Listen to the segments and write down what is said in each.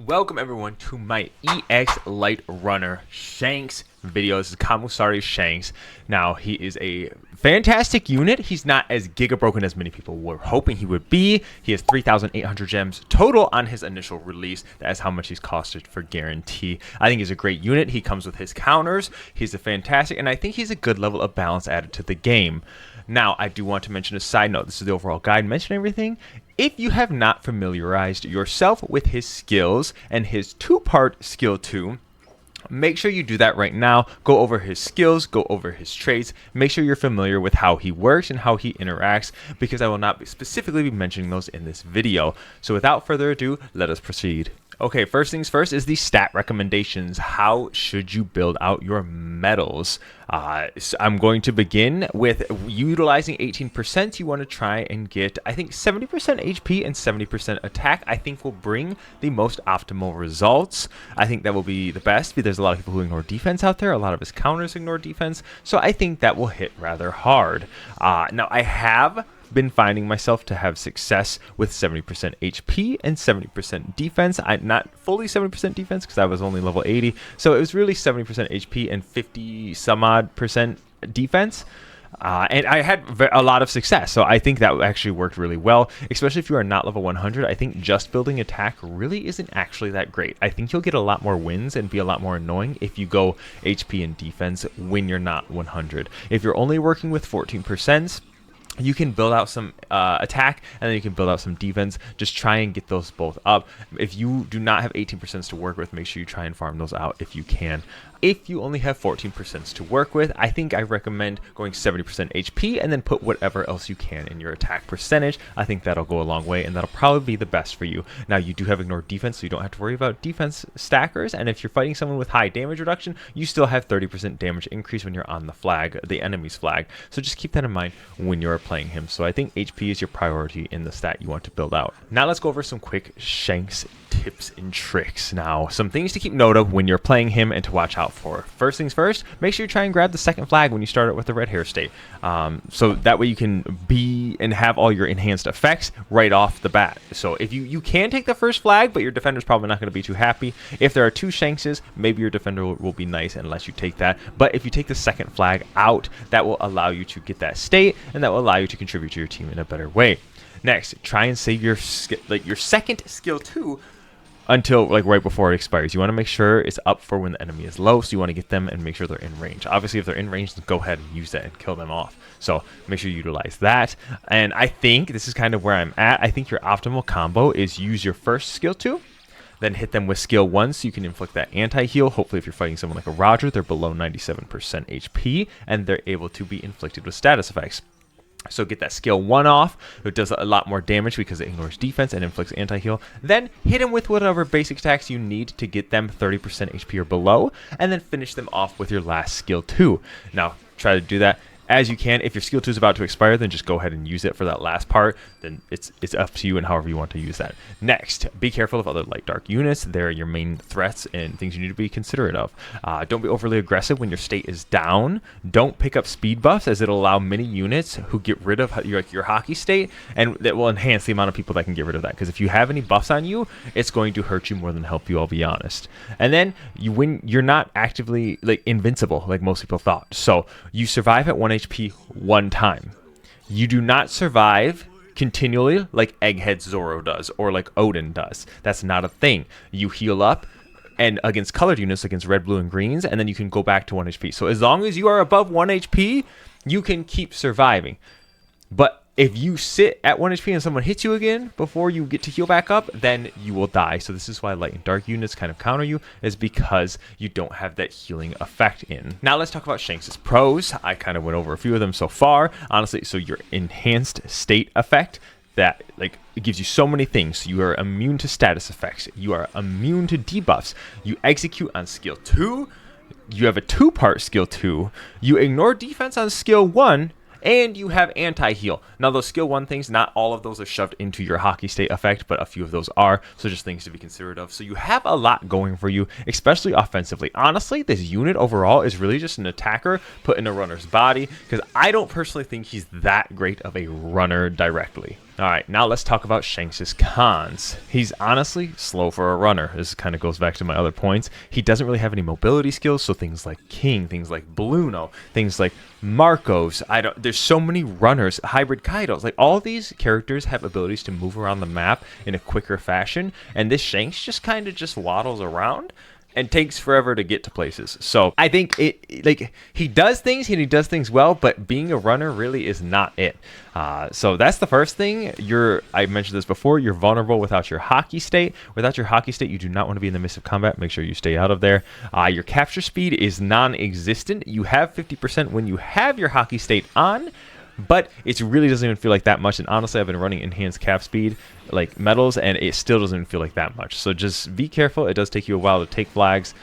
Welcome everyone to my EX Light Runner Shanks video. This is Kamusari Shanks. Now, he is a fantastic unit. He's not as giga broken as many people were hoping he would be. He has 3,800 gems total on his initial release. That is how much he's costed for guarantee. I think he's a great unit. He comes with his counters. He's a fantastic, and I think he's a good level of balance added to the game. Now, I do want to mention a side note. This is the overall guide, mention everything. If you have not familiarized yourself with his skills and his two-part skill 2, make sure you do that right now. Go over his skills, go over his traits, make sure you're familiar with how he works and how he interacts, because I will not specifically be mentioning those in this video. So without further ado, let us proceed. Okay, first things first is the stat recommendations. How should you build out your medals? So I'm going to begin with utilizing 18%. You want to try and get, I think, 70% HP and 70% attack. I think will bring the most optimal results. I think that will be the best, because there's a lot of people who ignore defense out there. A lot of his counters ignore defense. So I think that will hit rather hard. Now, I have been finding myself to have success with 70% HP and 70% defense. Not fully 70% defense because I was only level 80, so it was really 70% HP and 50 some odd percent defense. And I had a lot of success, so I think that actually worked really well, especially if you are not level 100. I think just building attack really isn't actually that great. I think you'll get a lot more wins and be a lot more annoying if you go HP and defense when you're not 100. If you're only working with 14%, you can build out some attack, and then you can build out some defense. Just try and get those both up. If you do not have 18% to work with, make sure you try and farm those out if you can. If you only have 14% to work with, I think I recommend going 70% HP and then put whatever else you can in your attack percentage. I think that'll go a long way, and that'll probably be the best for you. Now, you do have ignore defense, so you don't have to worry about defense stackers, and if you're fighting someone with high damage reduction, you still have 30% damage increase when you're on the flag, the enemy's flag. So just keep that in mind when you're playing him. So I think HP is your priority in the stat you want to build out. Now let's go over some quick Shanks tips and tricks. Now, some things to keep note of when you're playing him and to watch out for. First things first, make sure you try and grab the second flag when you start it with the red hair state. So that way you can be and have all your enhanced effects right off the bat. So if you can take the first flag, but your defender's probably not going to be too happy. If there are two Shankses, maybe your defender will be nice and let you take that. But if you take the second flag out, that will allow you to get that state, and that will allow you to contribute to your team in a better way. Next, try and save your second skill 2 until right before it expires. You want to make sure it's up for when the enemy is low, so you want to get them and make sure they're in range. Obviously, if they're in range, then go ahead and use that and kill them off. So make sure you utilize that. And I think this is kind of where I'm at. I think your optimal combo is use your first skill 2, then hit them with skill 1 so you can inflict that anti-heal. Hopefully, if you're fighting someone like a Roger, they're below 97% HP, and they're able to be inflicted with status effects. So get that skill 1 off. It does a lot more damage because it ignores defense and inflicts anti-heal. Then hit him with whatever basic attacks you need to get them 30% HP or below, and then finish them off with your last skill 2. Now, try to do that as you can. If your skill 2 is about to expire, then just go ahead and use it for that last part. Then it's up to you and however you want to use that. Next, be careful of other light dark units. They're your main threats and things you need to be considerate of. Don't be overly aggressive when your state is down. Don't pick up speed buffs, as it'll allow many units who get rid of your hockey state, and that will enhance the amount of people that can get rid of that. Because if you have any buffs on you, it's going to hurt you more than help you, I'll be honest. And then when you're not actively invincible like most people thought. So you survive at 1 HP one time. You do not survive continually like Egghead Zoro does or like Odin does. That's not a thing. You heal up and against colored units, against red, blue, and greens, and then you can go back to 1 HP. So as long as you are above 1 HP, you can keep surviving. But if you sit at 1 HP and someone hits you again before you get to heal back up, then you will die. So this is why light and dark units kind of counter you, is because you don't have that healing effect in. Now let's talk about Shanks' pros. I kind of went over a few of them so far. Honestly, so your enhanced state effect, that it gives you so many things. You are immune to status effects. You are immune to debuffs. You execute on skill 2. You have a 2-part skill 2. You ignore defense on skill 1. And you have anti-heal. Now, those skill 1 things, not all of those are shoved into your hockey state effect, but a few of those are. So just things to be considerate of. So you have a lot going for you, especially offensively. Honestly, this unit overall is really just an attacker put in a runner's body, because I don't personally think he's that great of a runner directly. All right, now let's talk about Shanks' cons. He's honestly slow for a runner. This kind of goes back to my other points. He doesn't really have any mobility skills, so things like King, things like Bluno, things like Marcos. There's so many runners, hybrid Kaidos. Like all these characters have abilities to move around the map in a quicker fashion, and this Shanks just kind of just waddles around and takes forever to get to places. So I think he does things and he does things well, but being a runner really is not it. So that's the first thing. I mentioned this before, you're vulnerable without your hockey state. Without your hockey state, you do not want to be in the midst of combat. Make sure you stay out of there. Your capture speed is non-existent. You have 50% when you have your hockey state on, but it really doesn't even feel like that much. And honestly, I've been running enhanced cap speed like medals, and it still doesn't feel like that much. So just be careful. It does take you a while to take flags.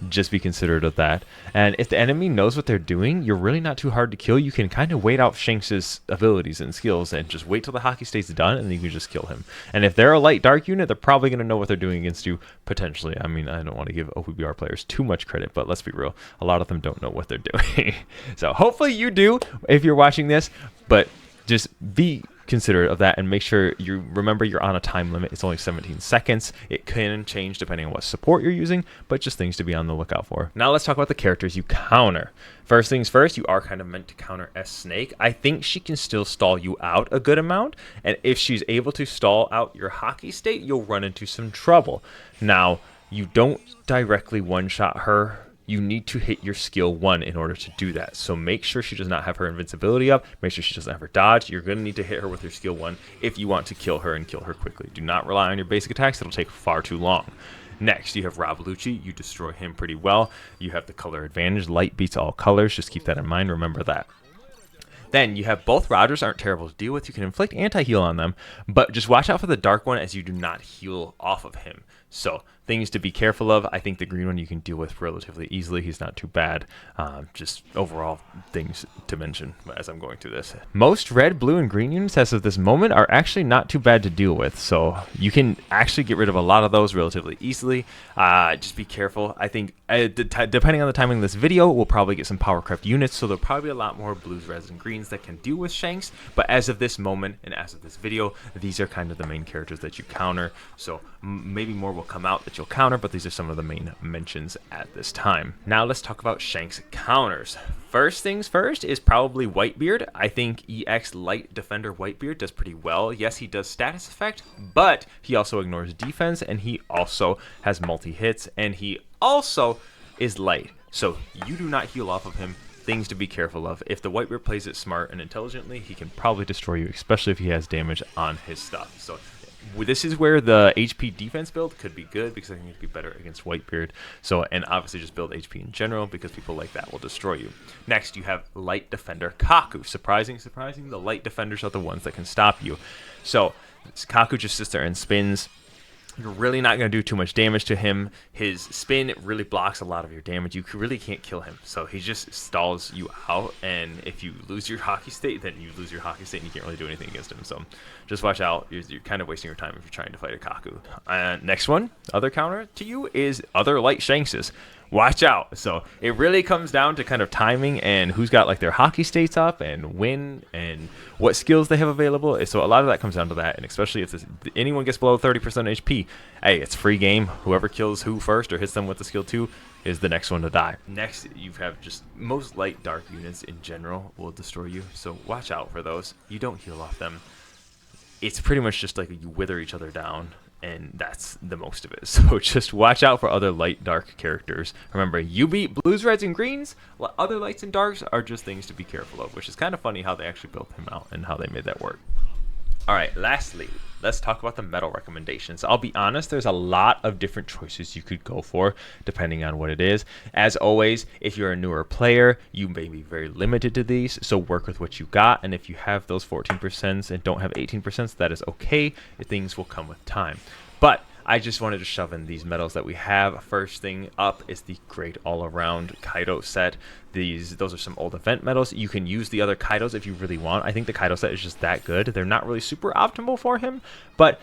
Just be considerate of that. And if the enemy knows what they're doing, you're really not too hard to kill. You can kind of wait out Shanks' abilities and skills and just wait till the hockey state's done, and then you can just kill him. And if they're a light dark unit, they're probably going to know what they're doing against you, potentially. I mean, I don't want to give OPBR players too much credit, but let's be real. A lot of them don't know what they're doing. So hopefully you do if you're watching this, but just be considerate of that and make sure you remember you're on a time limit. It's only 17 seconds. It can change depending on what support you're using, but just things to be on the lookout for. Now let's talk about the characters you counter. First things first, you are kind of meant to counter S Snake. I think she can still stall you out a good amount, and if she's able to stall out your hockey state, you'll run into some trouble. Now, you don't directly one-shot her. You need to hit your skill 1 in order to do that. So make sure she does not have her invincibility up. Make sure she doesn't have her dodge. You're going to need to hit her with your skill 1 if you want to kill her and kill her quickly. Do not rely on your basic attacks. It'll take far too long. Next, you have Rob Lucci. You destroy him pretty well. You have the color advantage. Light beats all colors. Just keep that in mind. Remember that. Then you have both Rogers aren't terrible to deal with. You can inflict anti-heal on them, but just watch out for the dark one as you do not heal off of him. So things to be careful of. I think the green one you can deal with relatively easily. He's not too bad. Just overall things to mention as I'm going through this. Most red, blue, and green units as of this moment are actually not too bad to deal with. So you can actually get rid of a lot of those relatively easily. Just be careful. I think depending on the timing of this video, we'll probably get some power crept units. So there'll probably be a lot more blues, reds, and greens that can deal with Shanks. But as of this moment and as of this video, these are kind of the main characters that you counter. So maybe more will come out that you'll counter, but these are some of the main mentions at this time. Now let's talk about Shanks counters. First things first is probably Whitebeard. I think EX Light Defender Whitebeard does pretty well. Yes, he does status effect, but he also ignores defense, and he also has multi-hits, and he also is light. So you do not heal off of him. Things to be careful of. If the Whitebeard plays it smart and intelligently, he can probably destroy you, especially if he has damage on his stuff. So this is where the HP defense build could be good, because I think it'd be better against Whitebeard. So, and obviously just build HP in general, because people like that will destroy you. Next, you have Light Defender Kaku. Surprising, the Light Defenders are the ones that can stop you. So Kaku just sits there and spins. You're really not going to do too much damage to him. His spin really blocks a lot of your damage. You really can't kill him. So he just stalls you out. And if you lose your hockey state, then you lose your hockey state and you can't really do anything against him. So just watch out. You're kind of wasting your time if you're trying to fight a Kaku. Next one, other counter to you is other light Shankses. Watch out. So it really comes down to kind of timing and who's got like their hockey states up and when and what skills they have available. So a lot of that comes down to that, and especially if anyone gets below 30% HP, hey, it's free game. Whoever kills who first or hits them with the skill 2 is the next one to die. Next, you have just most light dark units in general will destroy you, so watch out for those. You don't heal off them. It's pretty much just like you wither each other down, and that's the most of it. So just watch out for other light dark characters. Remember, you beat blues, reds, and greens. Other lights and darks are just things to be careful of, which is kind of funny how they actually built him out and how they made that work. All right, lastly, let's talk about the medal recommendations. I'll be honest, there's a lot of different choices you could go for depending on what it is. As always, if you're a newer player, you may be very limited to these, so work with what you got. And if you have those 14% and don't have 18%, that is okay. Things will come with time. But I just wanted to shove in these medals that we have. First thing up is the Great All-Around Kaido set. Those are some old event medals. You can use the other Kaidos if you really want. I think the Kaido set is just that good. They're not really super optimal for him, but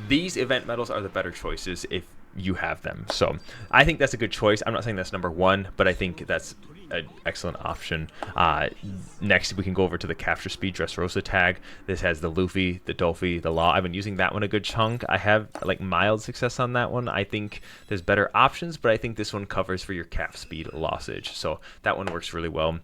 these event medals are the better choices if you have them. So I think that's a good choice. I'm not saying that's number one, but I think that's an excellent option. Next, we can go over to the Capture Speed Dressrosa tag. This has the Luffy, the Dolphy, the Law. I've been using that one a good chunk. I have like mild success on that one. I think there's better options, but I think this one covers for your cap speed lossage. So that one works really well.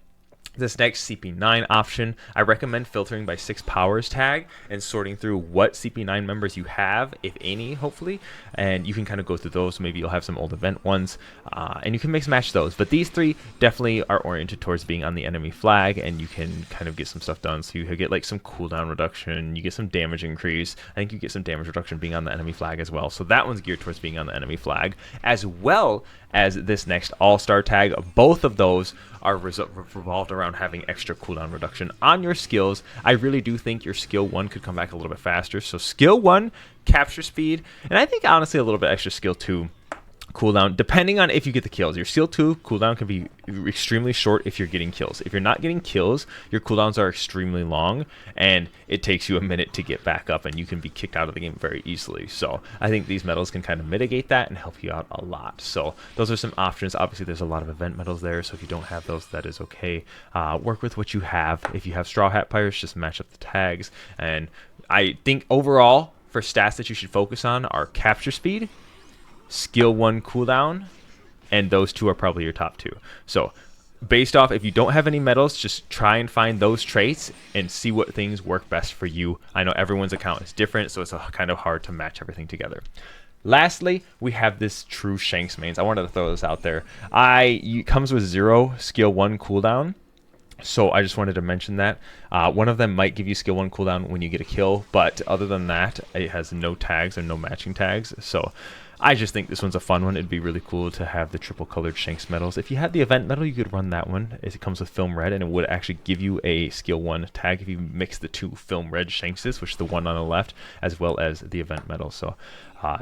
This next CP9 option, I recommend filtering by 6 powers tag and sorting through what CP9 members you have, if any, hopefully, and you can kind of go through those. Maybe you'll have some old event ones, and you can mix match those. But these 3 definitely are oriented towards being on the enemy flag, and you can kind of get some stuff done. So you get like some cooldown reduction, you get some damage increase. I think you get some damage reduction being on the enemy flag as well. So that one's geared towards being on the enemy flag, as well as this next all-star tag. Both of those are revolved around having extra cooldown reduction on your skills. I really do think your skill 1 could come back a little bit faster. So skill 1, capture speed, and I think honestly a little bit extra skill 2 cooldown, depending on if you get the kills. Your skill 2 cooldown can be extremely short if you're getting kills. If you're not getting kills, your cooldowns are extremely long, and it takes you a minute to get back up, and you can be kicked out of the game very easily. So I think these medals can kind of mitigate that and help you out a lot. So those are some options. Obviously, there's a lot of event medals there, so if you don't have those, that is okay. Work with what you have. If you have Straw Hat Pirates, just match up the tags. And I think overall, for stats that you should focus on are capture speed, skill 1 cooldown, and those 2 are probably your top 2. So based off, if you don't have any medals, just try and find those traits and see what things work best for you. I know everyone's account is different, so it's kind of hard to match everything together. Lastly, we have this true Shanks mains. I wanted to throw this out there. It comes with 0 skill 1 cooldown, so I just wanted to mention that. One of them might give you skill 1 cooldown when you get a kill, but other than that, it has no tags and no matching tags. So I just think this one's a fun one. It'd be really cool to have the triple colored Shanks medals. If you had the event medal, you could run that one. It comes with film red, and it would actually give you a skill 1 tag if you mix the 2 film red Shankses, which is the one on the left, as well as the event medal. So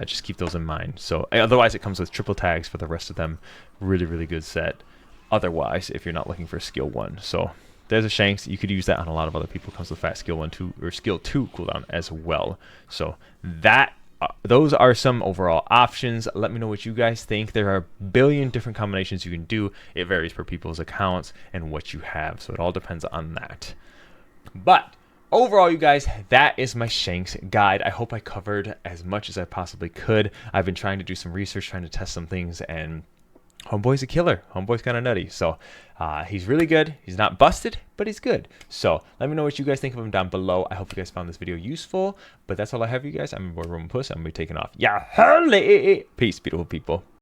just keep those in mind. So otherwise, it comes with triple tags for the rest of them. Really, really good set. Otherwise, if you're not looking for skill 1. So there's a Shanks. You could use that on a lot of other people. It comes with fast skill 1, 2, or skill 2 cooldown as well. So those are some overall options. Let me know what you guys think. There are a billion different combinations you can do. It varies per people's accounts and what you have, so it all depends on that. But overall, you guys, that is my Shanks guide. I hope I covered as much as I possibly could. I've been trying to do some research, trying to test some things, and Homeboy's a killer. Homeboy's kind of nutty. So he's really good. He's not busted, but he's good. So let me know what you guys think of him down below. I hope you guys found this video useful. But that's all I have for you guys. I'm your boy Romanpuss. I'm going to be taking off. Yeah, peace, beautiful people.